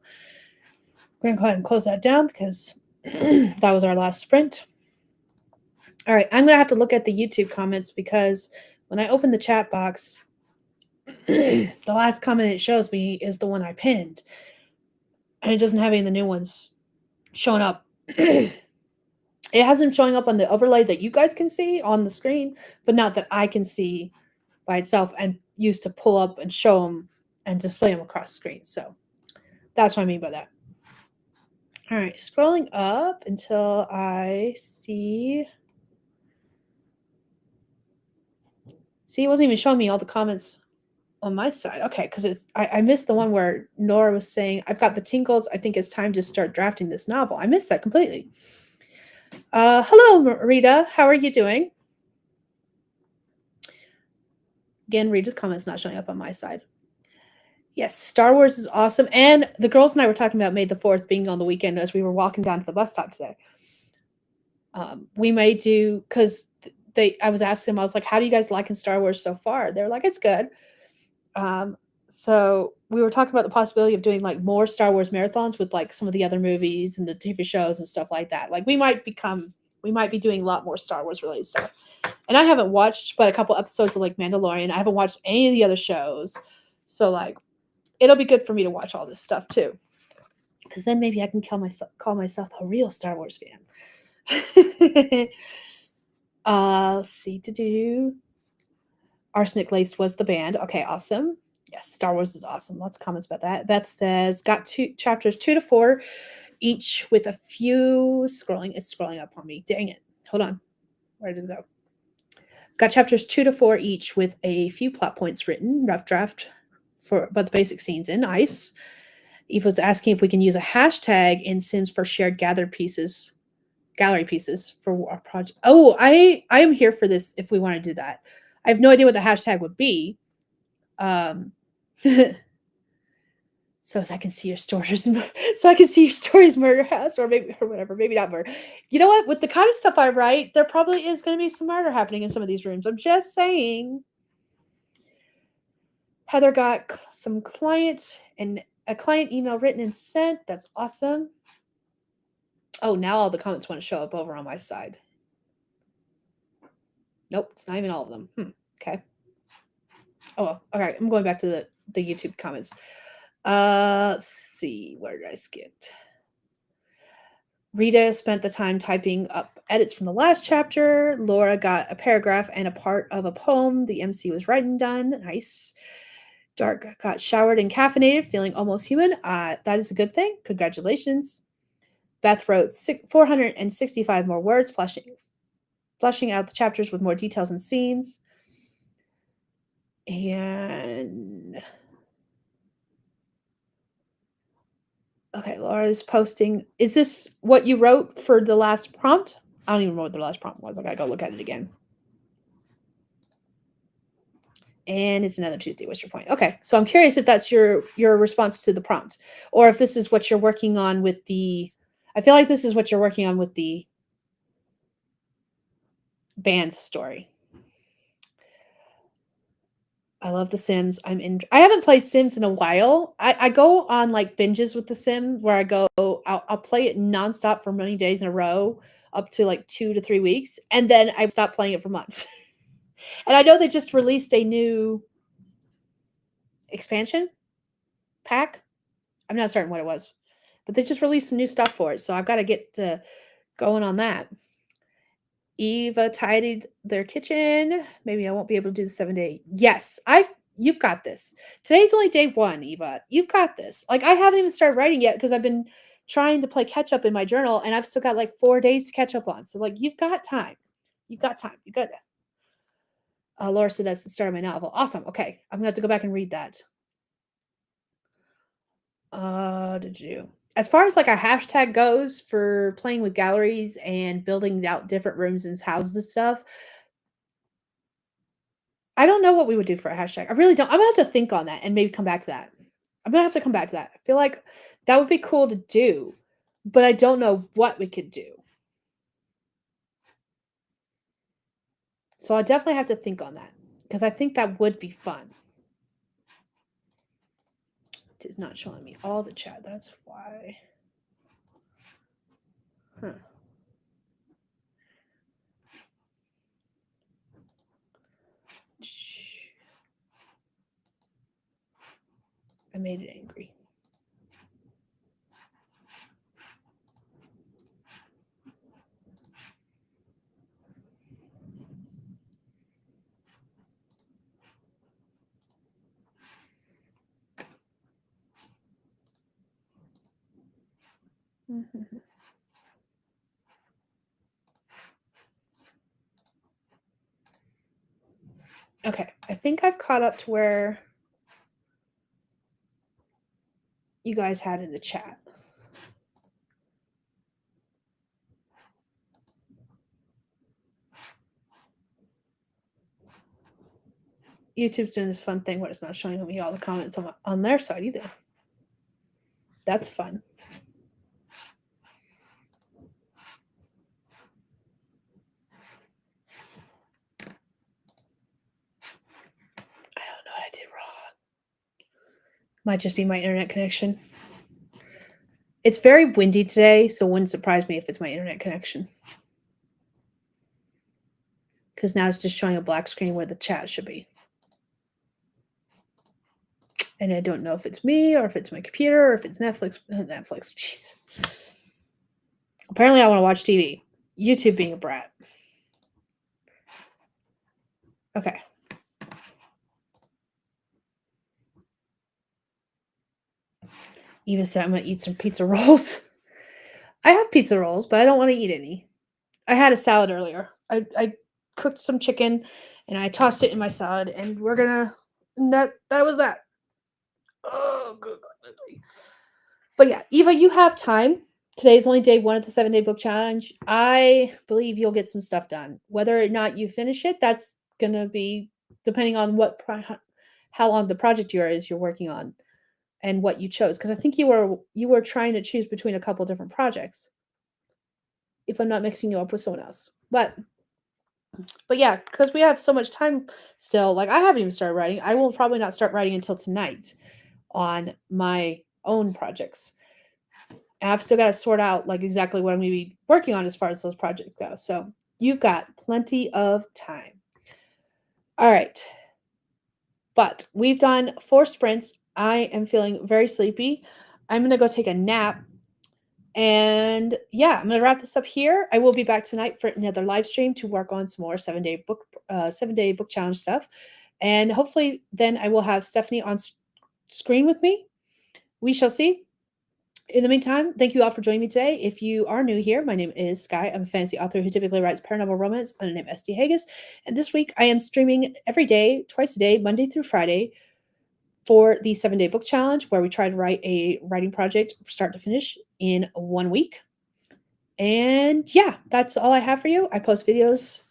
we're going to go ahead and close that down because that was our last sprint. All right, I'm going to have to look at the YouTube comments because when I open the chat box, the last comment it shows me is the one I pinned. And it doesn't have any of the new ones showing up. It has them showing up on the overlay that you guys can see on the screen, but not that I can see by itself and use to pull up and show them and display them across the screen. So that's what I mean by that. All right, scrolling up until I see. See, it wasn't even showing me all the comments on my side. Okay, because I missed the one where Nora was saying, I've got the tinkles. I think it's time to start drafting this novel. I missed that completely. Hello, Rita. How are you doing? Again, Rita's comment's not showing up on my side. Yes, Star Wars is awesome. And the girls and I were talking about May the 4th being on the weekend as we were walking down to the bus stop today. We may do, because I was asking them, I was like, how do you guys liking Star Wars so far? They're like, it's good. So we were talking about the possibility of doing like more Star Wars marathons with like some of the other movies and the TV shows and stuff like that. Like we might be doing a lot more Star Wars related stuff. And I haven't watched but a couple episodes of like Mandalorian. I haven't watched any of the other shows. So like it'll be good for me to watch all this stuff too. Because then maybe I can call myself a real Star Wars fan. Let's see to do. Arsenic Lace was the band. Okay, awesome. Yes, Star Wars is awesome. Lots of comments about that. Beth says, got chapters 2 to 4, each with a few scrolling. It's scrolling up on me. Dang it. Hold on. Where did it go? Got chapters 2 to 4 each with a few plot points written. Rough draft but the basic scenes in. Nice. Eve was asking if we can use a hashtag in Sims for shared gallery pieces for our project. Oh, I am here for this if we want to do that. I have no idea what the hashtag would be. So I can see your stories, murder house, or whatever, maybe not murder. You know what? With the kind of stuff I write, there probably is going to be some murder happening in some of these rooms. I'm just saying. Heather got some a client email written and sent. That's awesome. Oh, now all the comments want to show up over on my side. Nope, it's not even all of them. Okay. Oh, all right. I'm going back to the YouTube comments. Let's see. Where did I skip? Rita spent the time typing up edits from the last chapter. Laura got a paragraph and a part of a poem the MC was writing done. Nice. Dark got showered and caffeinated, feeling almost human. That is a good thing. Congratulations. Beth wrote 465 more words, fleshing out the chapters with more details and scenes. And okay, Laura's posting. Is this what you wrote for the last prompt? I don't even know what the last prompt was. I gotta go look at it again. And it's another Tuesday. What's your point? Okay, so I'm curious if that's your response to the prompt, or if this is what you're working on with the. I feel like this is what you're working on with the band story. I love The Sims. I haven't played Sims in a while. I go on like binges with The Sims where I'll play it nonstop for many days in a row, up to like 2 to 3 weeks, and then I stop playing it for months. And I know they just released a new expansion pack. I'm not certain what it was, but they just released some new stuff for it, so I've got to get going on that. Eva tidied their kitchen. Maybe I won't be able to do the 7-day. Yes, you've got this. Today's only day 1, Eva. You've got this. Like I haven't even started writing yet because I've been trying to play catch up in my journal, and I've still got like 4 days to catch up on. So like you've got time. You've got time. You got it. Laura said that's the start of my novel. Awesome. Okay, I'm gonna have to go back and read that. Did you? As far as like a hashtag goes for playing with galleries and building out different rooms and houses and stuff, I don't know what we would do for a hashtag. I really don't. I'm gonna have to think on that and maybe come back to that. I'm gonna have to come back to that. I feel like that would be cool to do, but I don't know what we could do. So I definitely have to think on that because I think that would be fun. It is not showing me all the chat. That's why. Huh. I made it angry. Mm-hmm. Okay, I think I've caught up to where you guys had in the chat. YouTube's doing this fun thing where it's not showing me all the comments on their side either. That's fun. I don't know what I did wrong. Might just be my internet connection. It's very windy today, so it wouldn't surprise me if it's my internet connection. Because now it's just showing a black screen where the chat should be. And I don't know if it's me or if it's my computer or if it's Netflix. Netflix, jeez. Apparently I want to watch TV. YouTube being a brat. Okay. Eva said I'm going to eat some pizza rolls. I have pizza rolls, but I don't want to eat any. I had a salad earlier. I cooked some chicken and I tossed it in my salad, and we're gonna. And that was that. Oh, good. But yeah, Eva, you have time. Today's only day one of the 7-day book challenge. I believe you'll get some stuff done. Whether or not you finish it, that's gonna be depending on how long the project you're working on, and what you chose. Because I think you were trying to choose between a couple different projects. If I'm not mixing you up with someone else, but yeah, because we have so much time still. Like I haven't even started writing. I will probably not start writing until tonight on my own projects. And I've still got to sort out like exactly what I'm going to be working on as far as those projects go. So you've got plenty of time. All right. But we've done 4 sprints. I am feeling very sleepy. I'm going to go take a nap. And yeah, I'm going to wrap this up here. I will be back tonight for another live stream to work on some more 7-day book challenge stuff. And hopefully then I will have Stephanie on screen with me. We shall see. In the meantime, thank you all for joining me today. If you are new here, my name is Skye. I'm a fantasy author who typically writes paranormal romance under the name SD Hegyes. And this week I am streaming every day, twice a day, Monday through Friday, for the 7-day book challenge, where we try to write a writing project from start to finish in 1 week. And yeah, that's all I have for you. I post videos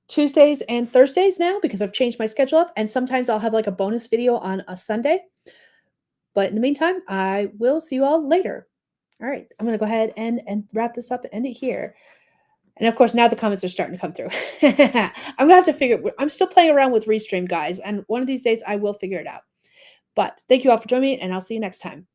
Tuesdays and Thursdays now because I've changed my schedule up. And sometimes I'll have like a bonus video on a Sunday. But in the meantime, I will see you all later. All right, I'm going to go ahead and wrap this up and end it here. And of course, now the comments are starting to come through. I'm going to have to I'm still playing around with Restream, guys. And one of these days I will figure it out. But thank you all for joining me, and I'll see you next time.